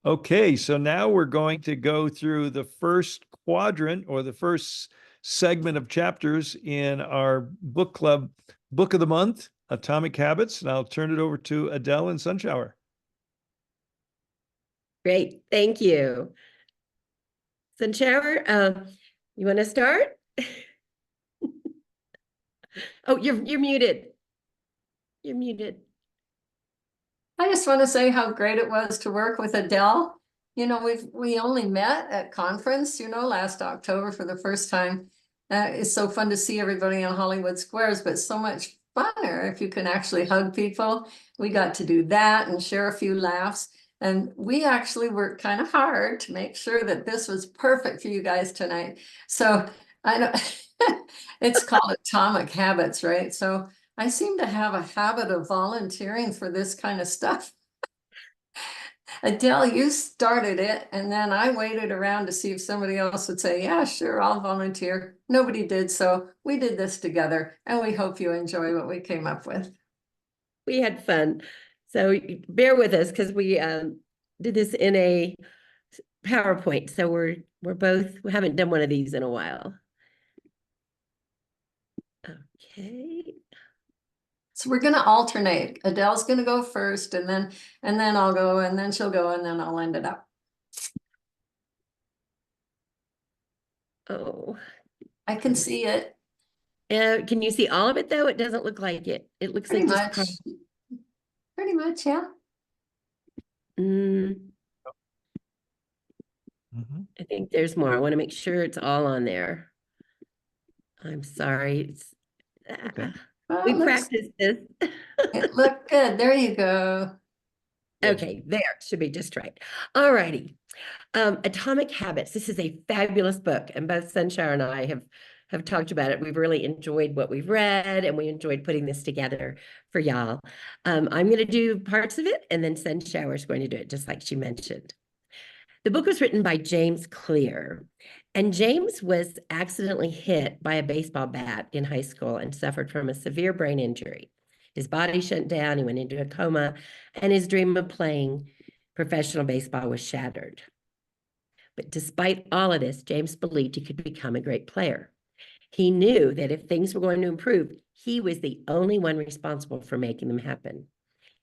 Okay, so now we're going to go through the first quadrant or the first segment of chapters in our book club book of the month, Atomic Habits. And I'll turn it over to Adele and Sunshower. Great, thank you. Sunshower, you want to start? Oh, you're muted. You're muted. I just want to say how great it was to work with Adele. You know, we only met at conference, last October for the first time. It's so fun to see everybody on Hollywood Squares, but so much funner if you can actually hug people. We got to do that and share a few laughs. And we actually worked kind of hard to make sure that this was perfect for you guys tonight. So I know it's called Atomic Habits, right? So I seem to have a habit of volunteering for this kind of stuff. Adele, you started it, and then I waited around to see if somebody else would say, yeah, sure, I'll volunteer. Nobody did, so we did this together, and we hope you enjoy what we came up with. We had fun. So bear with us because we did this in a PowerPoint. So we haven't done one of these in a while. Okay. So we're going to alternate. Adele's going to go first, and then I'll go, and then she'll go, and then I'll end it up. Oh, I can see it. Can you see all of it though? It doesn't look like it. It looks Pretty like much. Pretty much, yeah. I think there's more. I want to make sure it's all on there. I'm sorry. Okay. We practiced this. It looked good. There you go. Okay, there should be just right. All righty. Atomic Habits. This is a fabulous book, and both Sunshower and I have talked about it. We've really enjoyed what we've read, and we enjoyed putting this together for y'all. I'm going to do parts of it, and then Sunshower is going to do it, just like she mentioned. The book was written by James Clear, and James was accidentally hit by a baseball bat in high school and suffered from a severe brain injury. His body shut down, he went into a coma, and his dream of playing professional baseball was shattered. But despite all of this, James believed he could become a great player. He knew that if things were going to improve, he was the only one responsible for making them happen.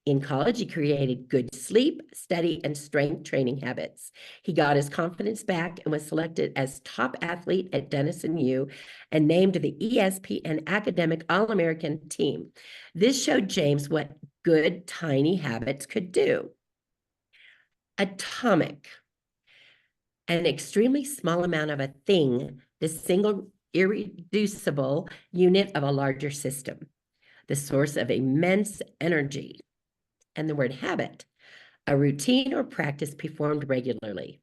In college, he created good sleep, study, and strength training habits. He got his confidence back and was selected as top athlete at Denison U and named to the ESPN Academic All-American team. This showed James what good, tiny habits could do. Atomic, an extremely small amount of a thing, the single irreducible unit of a larger system, the source of immense energy. And the word habit, a routine or practice performed regularly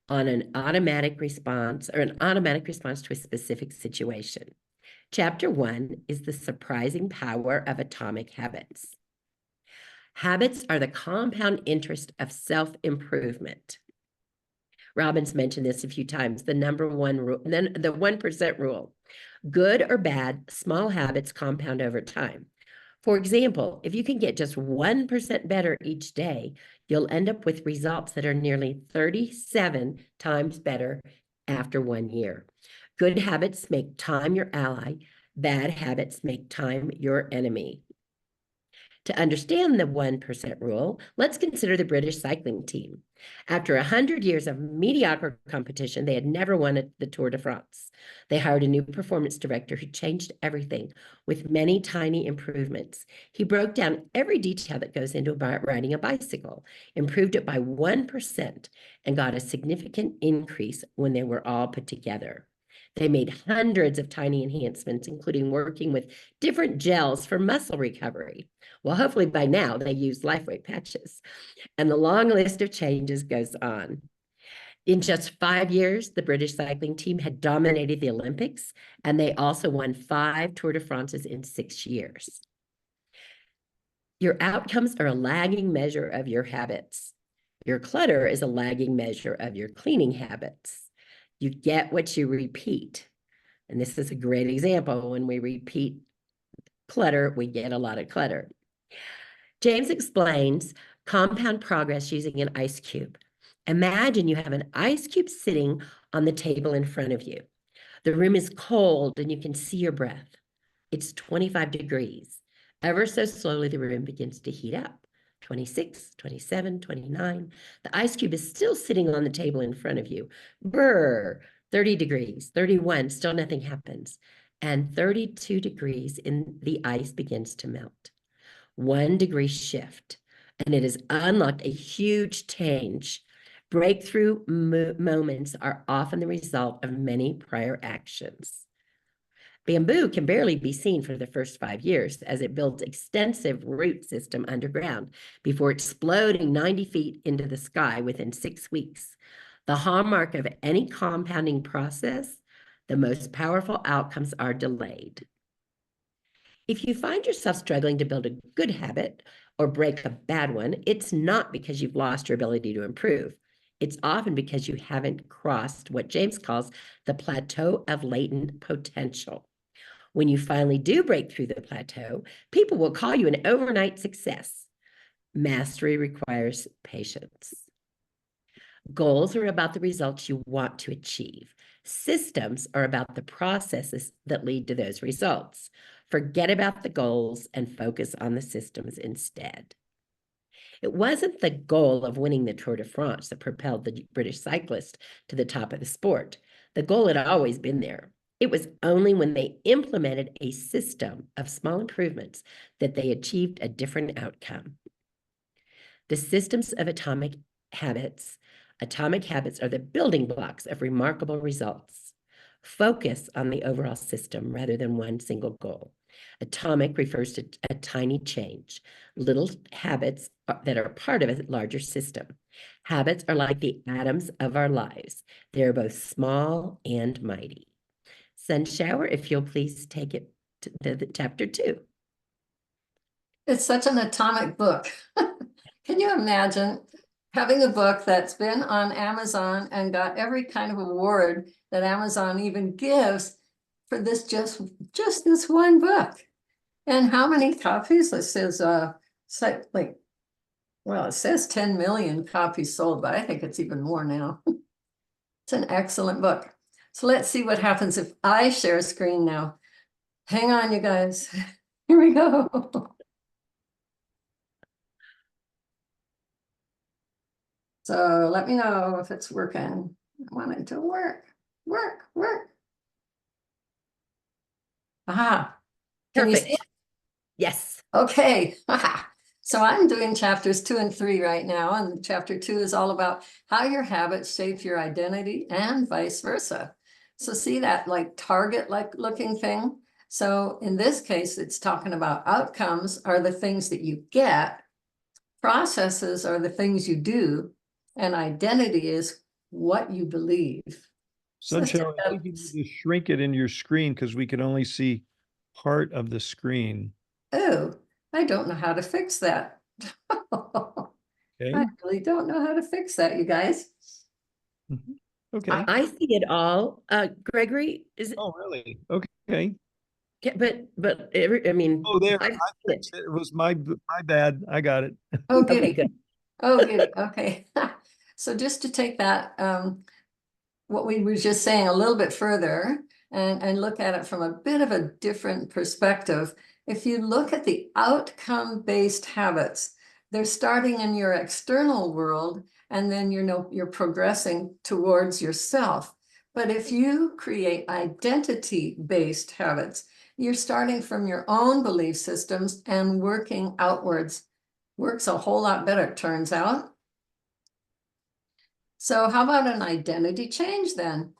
on an automatic response to a specific situation. Chapter 1 is the surprising power of atomic habits. Habits are the compound interest of self-improvement. Robbins mentioned this a few times, the number one rule, then the 1% rule. Good or bad, small habits compound over time. For example, if you can get just 1% better each day, you'll end up with results that are nearly 37 times better after 1 year. Good habits make time your ally. Bad habits make time your enemy. To understand the 1% rule, let's consider the British cycling team. After 100 years of mediocre competition, they had never won the Tour de France. They hired a new performance director who changed everything with many tiny improvements. He broke down every detail that goes into riding a bicycle, improved it by 1%, and got a significant increase when they were all put together. They made hundreds of tiny enhancements, including working with different gels for muscle recovery. Well, hopefully by now they use LifeWeight patches. And the long list of changes goes on. In just 5 years, the British cycling team had dominated the Olympics, and they also won 5 Tour de France's in 6 years. Your outcomes are a lagging measure of your habits. Your clutter is a lagging measure of your cleaning habits. You get what you repeat. And this is a great example. When we repeat clutter, we get a lot of clutter. James explains compound progress using an ice cube. Imagine you have an ice cube sitting on the table in front of you. The room is cold and you can see your breath. It's 25 degrees. Ever so slowly, the room begins to heat up. 26, 27, 29. The ice cube is still sitting on the table in front of you. Brr, 30 degrees, 31, still nothing happens. And 32 degrees in the ice begins to melt. 1 degree shift, and it has unlocked a huge change. Breakthrough moments are often the result of many prior actions. Bamboo can barely be seen for the first 5 years as it builds extensive root system underground before exploding 90 feet into the sky within 6 weeks. The hallmark of any compounding process, the most powerful outcomes are delayed. If you find yourself struggling to build a good habit or break a bad one, it's not because you've lost your ability to improve. It's often because you haven't crossed what James calls the plateau of latent potential. When you finally do break through the plateau, people will call you an overnight success. Mastery requires patience. Goals are about the results you want to achieve. Systems are about the processes that lead to those results. Forget about the goals and focus on the systems instead. It wasn't the goal of winning the Tour de France that propelled the British cyclist to the top of the sport. The goal had always been there. It was only when they implemented a system of small improvements that they achieved a different outcome. The systems of atomic habits are the building blocks of remarkable results. Focus on the overall system rather than one single goal. Atomic refers to a tiny change, little habits that are part of a larger system. Habits are like the atoms of our lives. They are both small and mighty. Sunshower, if you'll please take it to the chapter 2. It's such an atomic book. Can you imagine having a book that's been on Amazon and got every kind of award that Amazon even gives for this just this one book? And how many copies? It says it says 10 million copies sold, but I think it's even more now. It's an excellent book. So let's see what happens if I share a screen now. Hang on, you guys. Here we go. So let me know if it's working. I want it to work. Aha. Can you see it? Yes. Okay. So I'm doing chapters 2 and 3 right now, and chapter 2 is all about how your habits shape your identity and vice versa. So see that like target like looking thing? So in this case, it's talking about outcomes are the things that you get, processes are the things you do, and identity is what you believe. Sunshine, I think you need to shrink it in your screen because we can only see part of the screen. Oh, I don't know how to fix that. Okay. I really don't know how to fix that, you guys. Okay. I see it all. Gregory, is it? Oh, really? Okay. But I mean, Oh, there. I've I seen fixed it. It was my bad. I got it. Oh, Okay, goody. good. Oh, goody. Okay. So just to take that, what we were just saying a little bit further and look at it from a bit of a different perspective. If you look at the outcome-based habits, they're starting in your external world, and then you're progressing towards yourself. But if you create identity-based habits, you're starting from your own belief systems and working outwards. Works a whole lot better, it turns out. So how about an identity change then?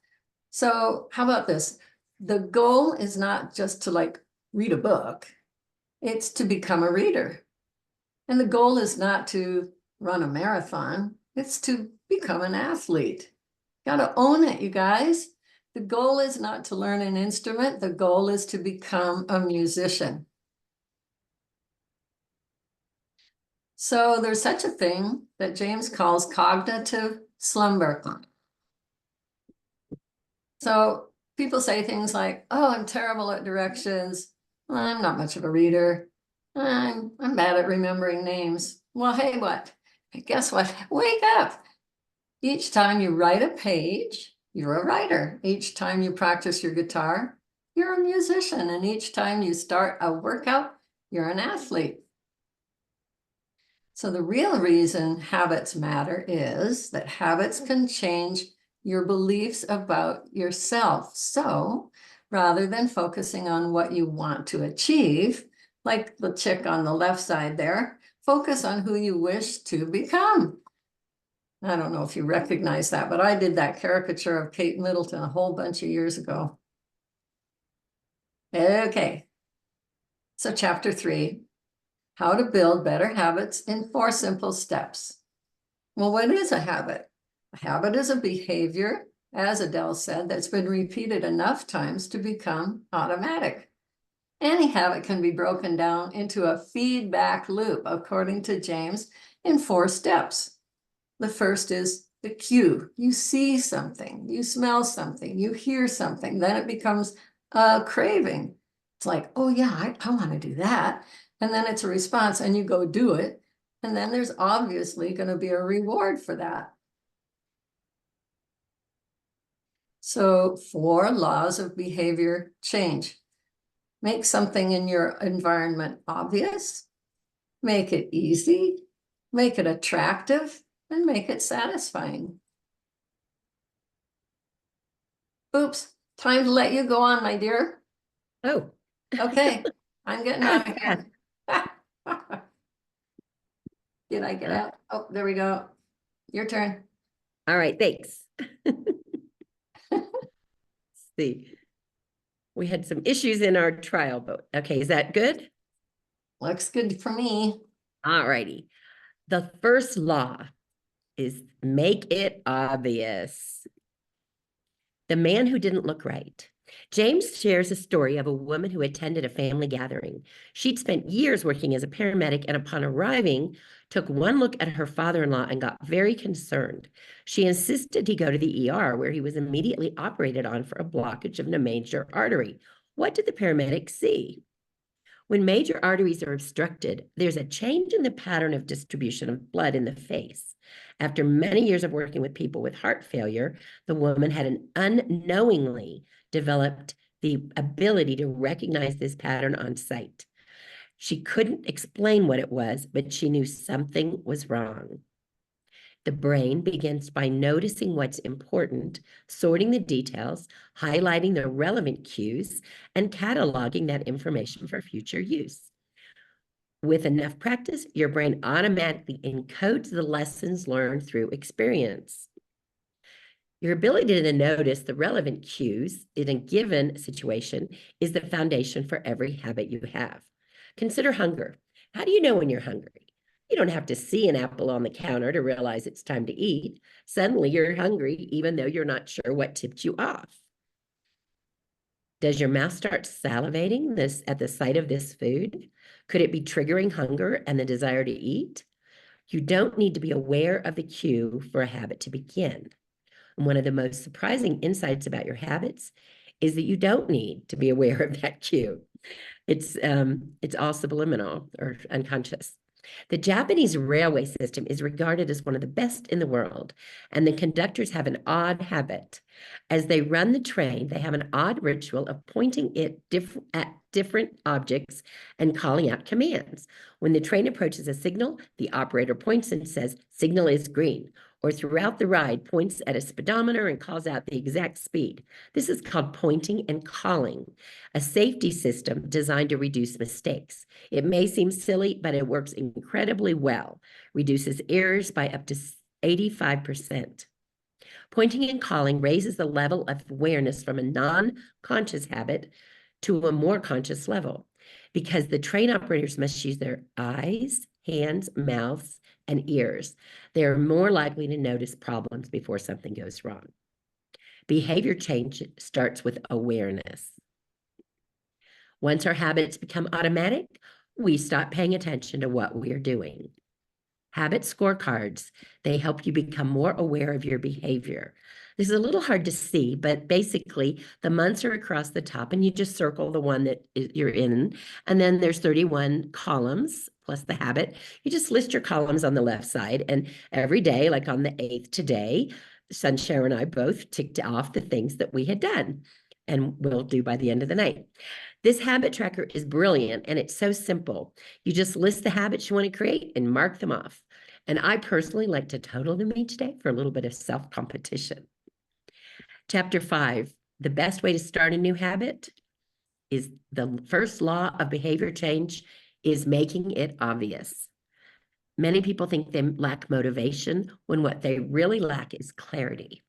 So how about this? The goal is not just to like read a book, it's to become a reader. And the goal is not to run a marathon, it's to become an athlete. Gotta own it, you guys. The goal is not to learn an instrument, the goal is to become a musician. So there's such a thing that James calls cognitive slumber. So people say things like, oh, I'm terrible at directions. I'm not much of a reader. I'm bad at remembering names. Well, hey, what? Guess what? Wake up. Each time you write a page, you're a writer. Each time you practice your guitar, you're a musician. And each time you start a workout, you're an athlete. So the real reason habits matter is that habits can change your beliefs about yourself. So rather than focusing on what you want to achieve, like the chick on the left side there, focus on who you wish to become. I don't know if you recognize that, but I did that caricature of Kate Middleton a whole bunch of years ago. Okay. So chapter 3, how to build better habits in 4 simple steps. Well, what is a habit? A habit is a behavior, as Adele said, that's been repeated enough times to become automatic. Any habit can be broken down into a feedback loop, according to James, in 4 steps. The first is the cue. You see something, you smell something, you hear something, then it becomes a craving. It's like, oh yeah, I want to do that. And then it's a response and you go do it. And then there's obviously going to be a reward for that. So 4 laws of behavior change. Make something in your environment obvious, make it easy, make it attractive, and make it satisfying. Oops, time to let you go on, my dear. Oh, Okay, I'm getting out of here. Did I get out? Oh, there we go. Your turn. all right, thanks. Let's see. We had some issues in our trial, but okay, is that good? Looks good for me. All righty. The first law is make it obvious. The man who didn't look right. James shares a story of a woman who attended a family gathering. She'd spent years working as a paramedic and upon arriving, took one look at her father-in-law and got very concerned. She insisted he go to the ER, where he was immediately operated on for a blockage of a major artery. What did the paramedic see? When major arteries are obstructed, there's a change in the pattern of distribution of blood in the face. After many years of working with people with heart failure, the woman had unknowingly developed the ability to recognize this pattern on sight. She couldn't explain what it was, but she knew something was wrong. The brain begins by noticing what's important, sorting the details, highlighting the relevant cues, and cataloging that information for future use. With enough practice, your brain automatically encodes the lessons learned through experience. Your ability to notice the relevant cues in a given situation is the foundation for every habit you have. Consider hunger. How do you know when you're hungry? You don't have to see an apple on the counter to realize it's time to eat. Suddenly you're hungry, even though you're not sure what tipped you off. Does your mouth start salivating at the sight of this food? Could it be triggering hunger and the desire to eat? You don't need to be aware of the cue for a habit to begin. And one of the most surprising insights about your habits is that you don't need to be aware of that cue. It's all subliminal or unconscious. The Japanese railway system is regarded as one of the best in the world, and the conductors have an odd habit. As they run the train, they have an odd ritual of pointing it at different objects and calling out commands. When the train approaches a signal, the operator points and says, "Signal is green," or throughout the ride points at a speedometer and calls out the exact speed. This is called pointing and calling, a safety system designed to reduce mistakes. It may seem silly, but it works incredibly well, reduces errors by up to 85%. Pointing and calling raises the level of awareness from a non-conscious habit to a more conscious level, because the train operators must use their eyes, hands, mouths, and ears. They're more likely to notice problems before something goes wrong. Behavior change starts with awareness. Once our habits become automatic, we stop paying attention to what we are doing. Habit scorecards. They help you become more aware of your behavior. This is a little hard to see, but basically the months are across the top and you just circle the one that you're in. And then there's 31 columns plus the habit. You just list your columns on the left side, and every day, like on the 8th today, Sunshine and I both ticked off the things that we had done and we'll do by the end of the night. This habit tracker is brilliant and it's so simple. You just list the habits you want to create and mark them off. And I personally like to total them each day for a little bit of self-competition. Chapter 5, the best way to start a new habit is the first law of behavior change is making it obvious. Many people think they lack motivation when what they really lack is clarity.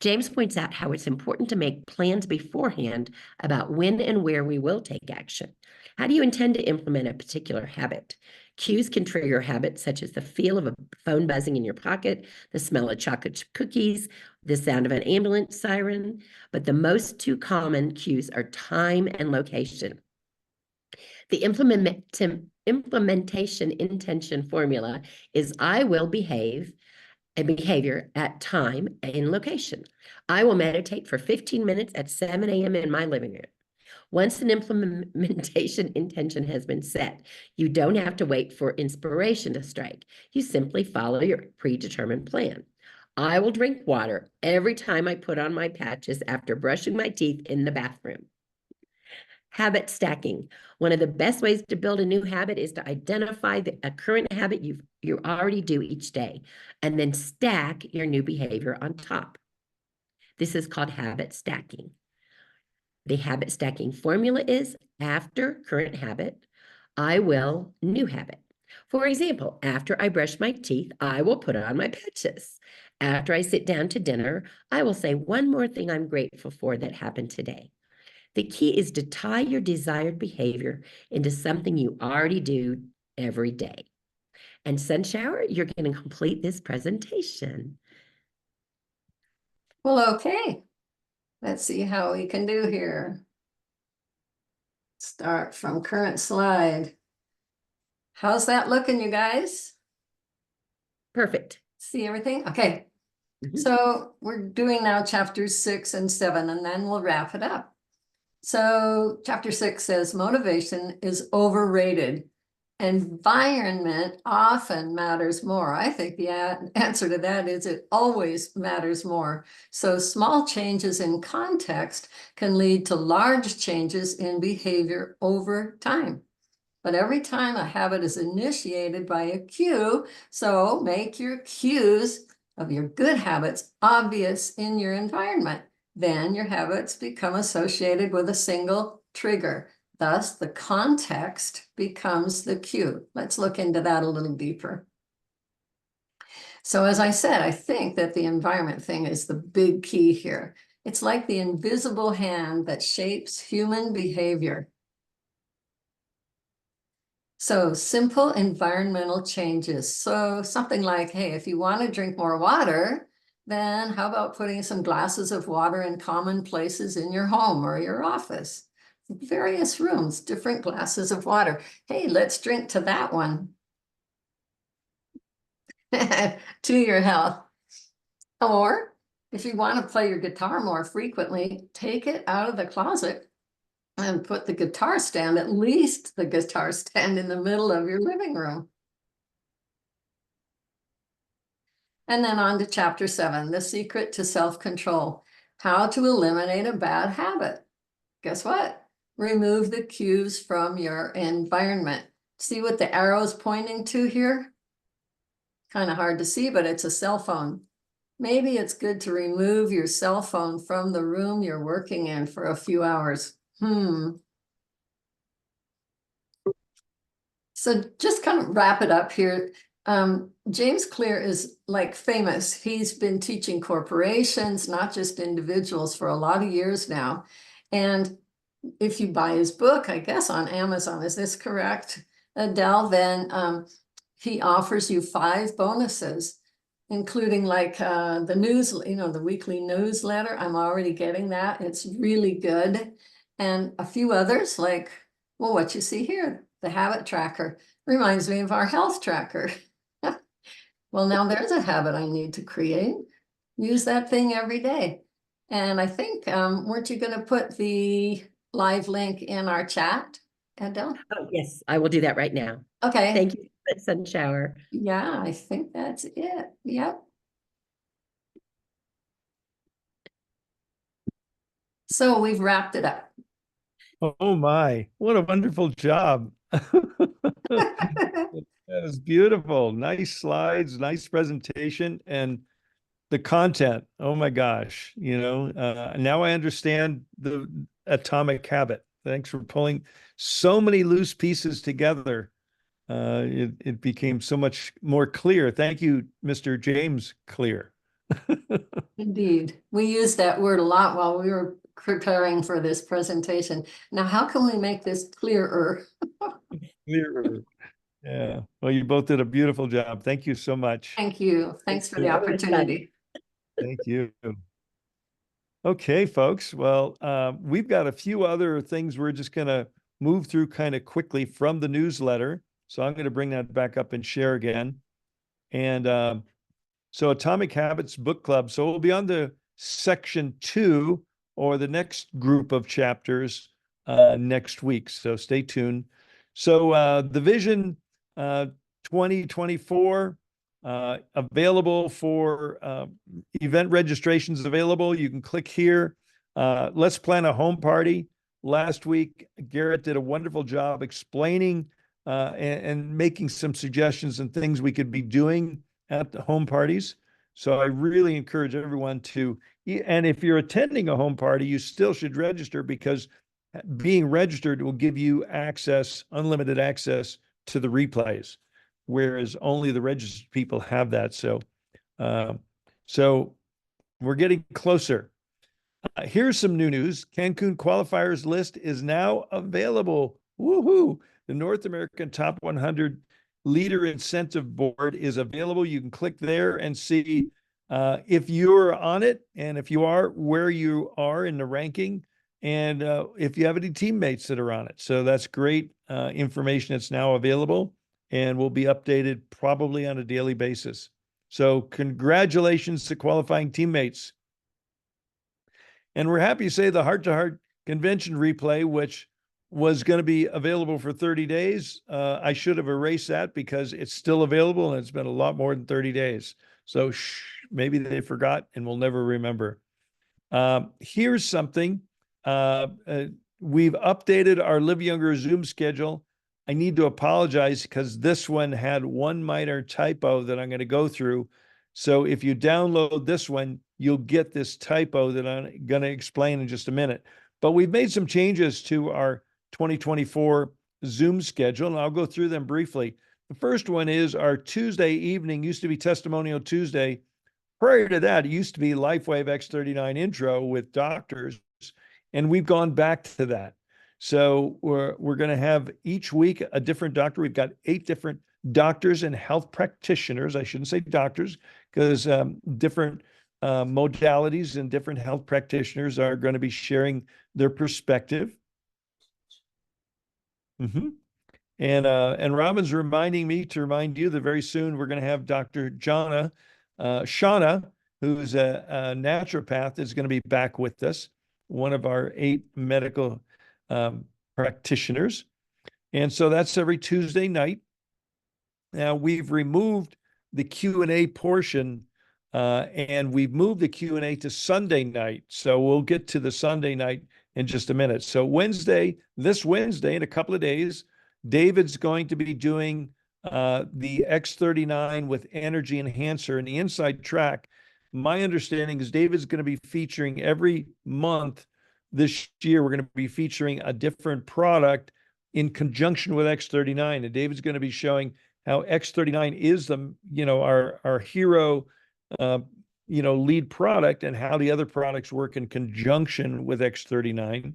James points out how it's important to make plans beforehand about when and where we will take action. How do you intend to implement a particular habit? Cues can trigger habits such as the feel of a phone buzzing in your pocket, the smell of chocolate chip cookies, the sound of an ambulance siren, but the most two common cues are time and location. The implementation intention formula is I will behave a behavior at time and location. I will meditate for 15 minutes at 7 a.m. in my living room. Once an implementation intention has been set, you don't have to wait for inspiration to strike. You simply follow your predetermined plan. I will drink water every time I put on my patches after brushing my teeth in the bathroom. Habit stacking. One of the best ways to build a new habit is to identify a current habit you already do each day, and then stack your new behavior on top. This is called habit stacking. The habit stacking formula is after current habit, I will new habit. For example, after I brush my teeth, I will put on my patches. After I sit down to dinner, I will say one more thing I'm grateful for that happened today. The key is to tie your desired behavior into something you already do every day. And Sunshower, you're going to complete this presentation. Well, okay. Let's see how we can do here. Start from current slide. How's that looking, you guys? Perfect. See everything? Okay. So we're doing now chapters 6 and 7, and then we'll wrap it up. So chapter 6 says motivation is overrated. Environment often matters more. I think the answer to that is it always matters more. So small changes in context can lead to large changes in behavior over time. But every time a habit is initiated by a cue, so make your cues of your good habits obvious in your environment. Then your habits become associated with a single trigger. Thus, the context becomes the cue. Let's look into that a little deeper. So as I said, I think that the environment thing is the big key here. It's like the invisible hand that shapes human behavior. So simple environmental changes. So something like, hey, if you want to drink more water, then how about putting some glasses of water in common places in your home or your office? Various rooms, different glasses of water. Hey, let's drink to that one. To your health. Or if you want to play your guitar more frequently, take it out of the closet and put the guitar stand, at least the guitar stand, in the middle of your living room. And then on to chapter 7, the secret to self-control, how to eliminate a bad habit. Guess what? Remove the cues from your environment. See what the arrow is pointing to here? Kind of hard to see, but it's a cell phone. Maybe it's good to remove your cell phone from the room you're working in for a few hours. So just kind of wrap it up here. James Clear is like famous. He's been teaching corporations, not just individuals, for a lot of years now. And if you buy his book, I guess on Amazon, is this correct, Adele? Then he offers you 5 bonuses, including like the news, the weekly newsletter. I'm already getting that. It's really good. And a few others like, well, what you see here, the habit tracker, reminds me of our health tracker. Well, now there's a habit I need to create. Use that thing every day. And I think, weren't you gonna put the live link in our chat, Adele? Oh, yes, I will do that right now. Okay, Thank you, Sun Shower. yeah, I think that's it. Yep. So we've wrapped it up. Oh my, what a wonderful job. That was beautiful. Nice slides, nice presentation, and the content. Oh my gosh, now I understand the atomic habit. Thanks for pulling so many loose pieces together. It became so much more clear. Thank you, Mr. James Clear. Indeed. We used that word a lot while we were preparing for this presentation. Now, how can we make this clearer? Clearer. Yeah. Well, you both did a beautiful job. Thank you so much. Thank you. Thanks for the Very much fun. opportunity. Thank you. Okay, folks. Well, we've got a few other things we're just going to move through kind of quickly from the newsletter. So I'm going to bring that back up and share again. And so Atomic Habits Book Club. So we'll be on the section 2 or the next group of chapters next week. So stay tuned. So the Vision 2024 available for event registrations available. You can click here. Let's plan a home party. Last week, Garrett did a wonderful job explaining and making some suggestions and things we could be doing at the home parties. So I really encourage everyone to, and if you're attending a home party, you still should register, because being registered will give you access, unlimited access to the replays, whereas only the registered people have that. So we're getting closer. Here's some new news. Cancun qualifiers list is now available. Woohoo! The North American Top 100 Leader Incentive Board is available. You can click there and see if you're on it, and if you are, where you are in the ranking, and if you have any teammates that are on it. So that's great information that's now available and will be updated probably on a daily basis. So congratulations to qualifying teammates. And we're happy to say the Heart to Heart Convention replay, which was going to be available for 30 days. I should have erased that because it's still available and it's been a lot more than 30 days. So maybe they forgot and we'll never remember. Here's something. We've updated our Live Younger Zoom schedule. I need to apologize because this one had one minor typo that I'm going to go through. So if you download this one, you'll get this typo that I'm going to explain in just a minute. But we've made some changes to our 2024 Zoom schedule, and I'll go through them briefly. The first one is our Tuesday evening used to be Testimonial Tuesday. Prior to that, it used to be LifeWave X39 intro with doctors, and we've gone back to that. So we're going to have each week a different doctor. We've got 8 different doctors and health practitioners. I shouldn't say doctors, because different modalities and different health practitioners are going to be sharing their perspective. And Robin's reminding me to remind you that very soon we're going to have Dr. Shauna, who's a naturopath, is going to be back with us, one of our 8 medical practitioners. And so that's every Tuesday night. Now we've removed the Q&A portion, and we've moved the Q&A to Sunday night. So we'll get to the Sunday night in just a minute. So this Wednesday, in a couple of days, David's going to be doing the X39 with Energy Enhancer and the Inside Track. My understanding is David's going to be featuring every month this year. We're going to be featuring a different product in conjunction with X39, and David's going to be showing how X39 is our hero, lead product, and how the other products work in conjunction with X39.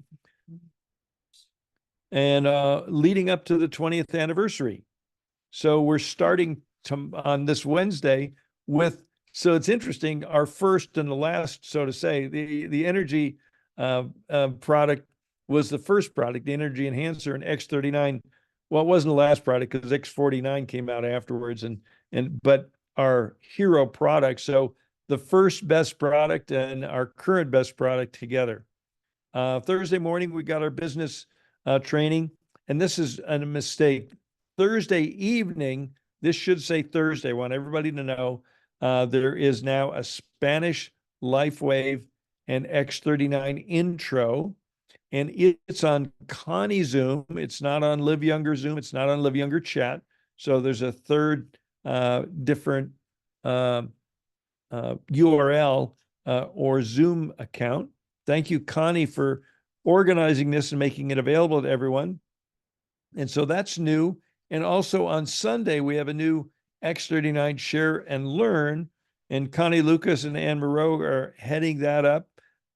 And leading up to the 20th anniversary. So we're starting on this Wednesday with, so it's interesting, our first and the last, so to say, the energy product was the first product, the Energy Enhancer, and X39. Well, it wasn't the last product because X49 came out afterwards, but our hero product. So the first best product and our current best product together. Thursday morning, we got our business training, and this is a mistake. Thursday evening, this should say Thursday. I want everybody to know there is now a Spanish LifeWave and X39 intro, and it's on Connie Zoom. It's not on Live Younger Zoom. It's not on Live Younger Chat. So there's a third different URL or Zoom account. Thank you, Connie, for organizing this and making it available to everyone. And so that's new. And also on Sunday, we have a new X39 Share and Learn. And Connie Lucas and Anne Moreau are heading that up.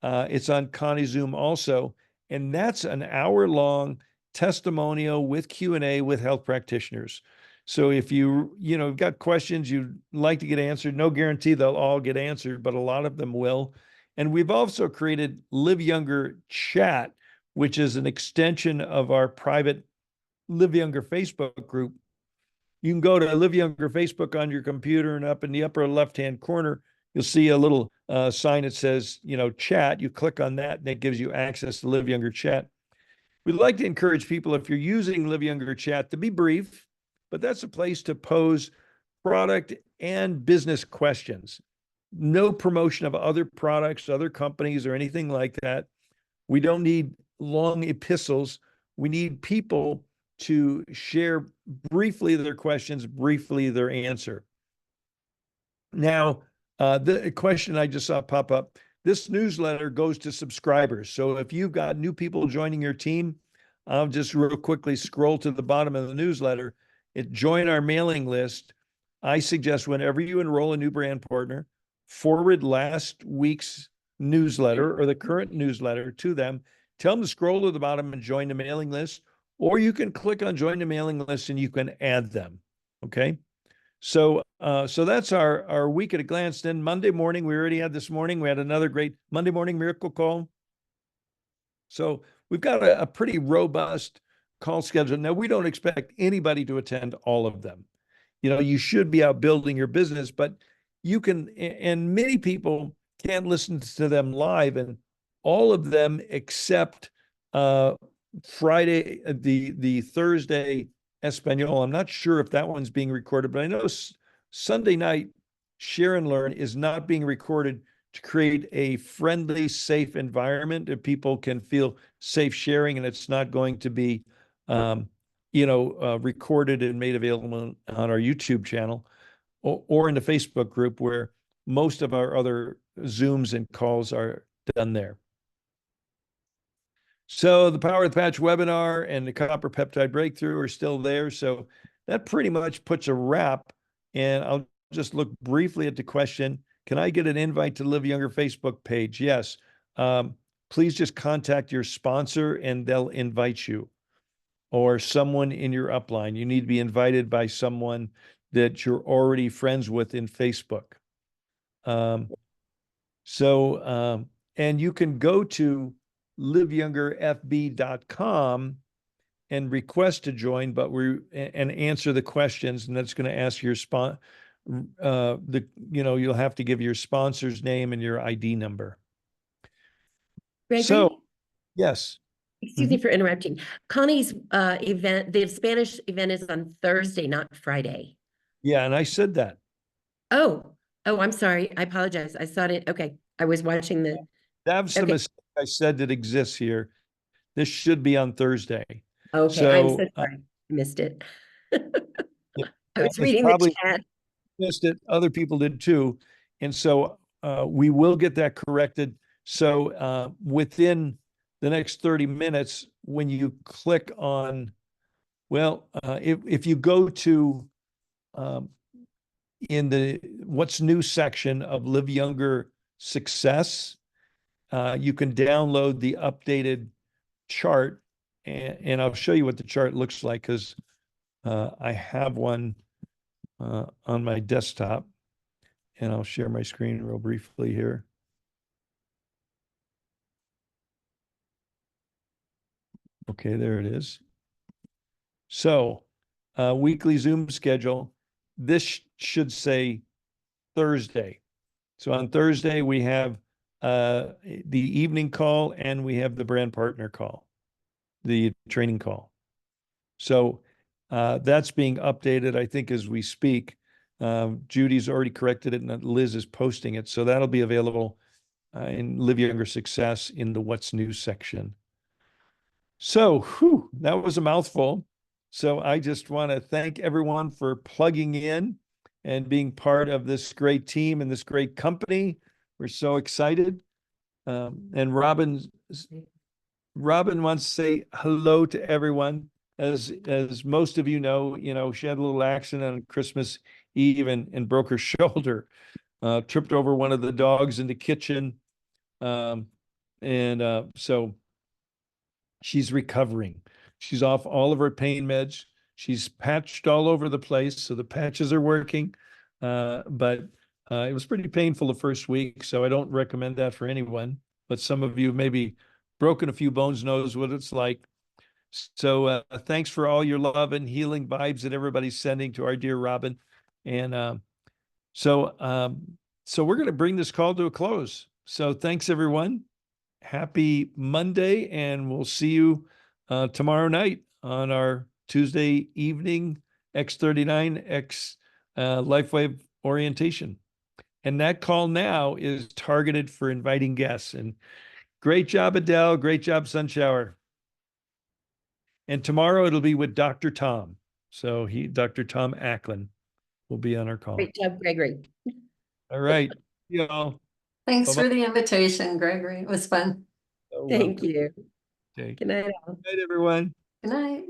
It's on Connie Zoom also. And that's an hour-long testimonial with Q&A with health practitioners. So if you've got questions you'd like to get answered, no guarantee they'll all get answered, but a lot of them will. And we've also created Live Younger Chat, which is an extension of our private Live Younger Facebook group. You can go to Live Younger Facebook on your computer, and up in the upper left-hand corner, you'll see a little sign that says, chat. You click on that, and it gives you access to Live Younger Chat. We'd like to encourage people, if you're using Live Younger Chat, to be brief, but that's a place to pose product and business questions. No promotion of other products, other companies, or anything like that. We don't need long epistles. We need people to share briefly their questions, briefly their answer. Now, the question I just saw pop up, this newsletter goes to subscribers. So if you've got new people joining your team, I'll just real quickly scroll to the bottom of the newsletter. Join our mailing list. I suggest whenever you enroll a new brand partner, forward last week's newsletter or the current newsletter to them. Tell them to scroll to the bottom and join the mailing list, or you can click on join the mailing list and you can add them. Okay. So that's our week at a glance. Then Monday morning, we already had this morning, we had another great Monday morning miracle call. So we've got a pretty robust call schedule. Now, we don't expect anybody to attend all of them. You should be out building your business, but you can, and many people can't listen to them live, and all of them except Friday, the Thursday Espanol. I'm not sure if that one's being recorded, but I know Sunday night Share and Learn is not being recorded to create a friendly, safe environment that people can feel safe sharing, and it's not going to be, recorded and made available on our YouTube channel or in the Facebook group where most of our other Zooms and calls are done there. So the Power of the Patch webinar and the copper peptide breakthrough are still there. So that pretty much puts a wrap. And I'll just look briefly at the question. Can I get an invite to Live Younger Facebook page? Yes. Please just contact your sponsor and they'll invite you, or someone in your upline. You need to be invited by someone that you're already friends with in Facebook. And you can go to liveyoungerfb.com and request to join, and answer the questions, and that's going to ask your you'll have to give your sponsor's name and your ID number. Gregory? So, yes. Excuse me for interrupting. Connie's event, the Spanish event, is on Thursday, not Friday. Yeah, and I said that. Oh, I'm sorry. I apologize. I saw it. Okay. I was watching the. That's the mistake I said that exists here. This should be on Thursday. Okay, I'm so sorry. I missed it. I was reading the chat. Missed it. Other people did too. And so we will get that corrected. So within the next 30 minutes, when you click on, if you go to in the What's New section of Live Younger Success, you can download the updated chart, and I'll show you what the chart looks like, because I have one on my desktop, and I'll share my screen real briefly here. Okay, there it is. So, weekly Zoom schedule. This should say Thursday. So on Thursday, we have the evening call and we have the brand partner call, the training call. So that's being updated, I think, as we speak. Judy's already corrected it and Liz is posting it. So that'll be available in Live Younger Success in the What's New section. So that was a mouthful. So I just want to thank everyone for plugging in and being part of this great team and this great company. We're so excited. And Robin wants to say hello to everyone. As most of you know, she had a little accident on Christmas Eve and broke her shoulder, tripped over one of the dogs in the kitchen. So she's recovering. She's off all of her pain meds. She's patched all over the place, so the patches are working. But it was pretty painful the first week, so I don't recommend that for anyone. But some of you maybe broken a few bones knows what it's like. So thanks for all your love and healing vibes that everybody's sending to our dear Robin. And so we're going to bring this call to a close. So thanks, everyone. Happy Monday, and we'll see you tomorrow night on our Tuesday evening X39X LifeWave orientation. And that call now is targeted for inviting guests. And great job, Adele. Great job, Sunshower. And tomorrow it'll be with Dr. Tom. So Dr. Tom Acklin will be on our call. Great job, Gregory. All right. You all. Thanks Bye-bye. for the invitation, Gregory. It was fun. So Thank welcome. you. Okay. Good night. Good night, everyone. Good night.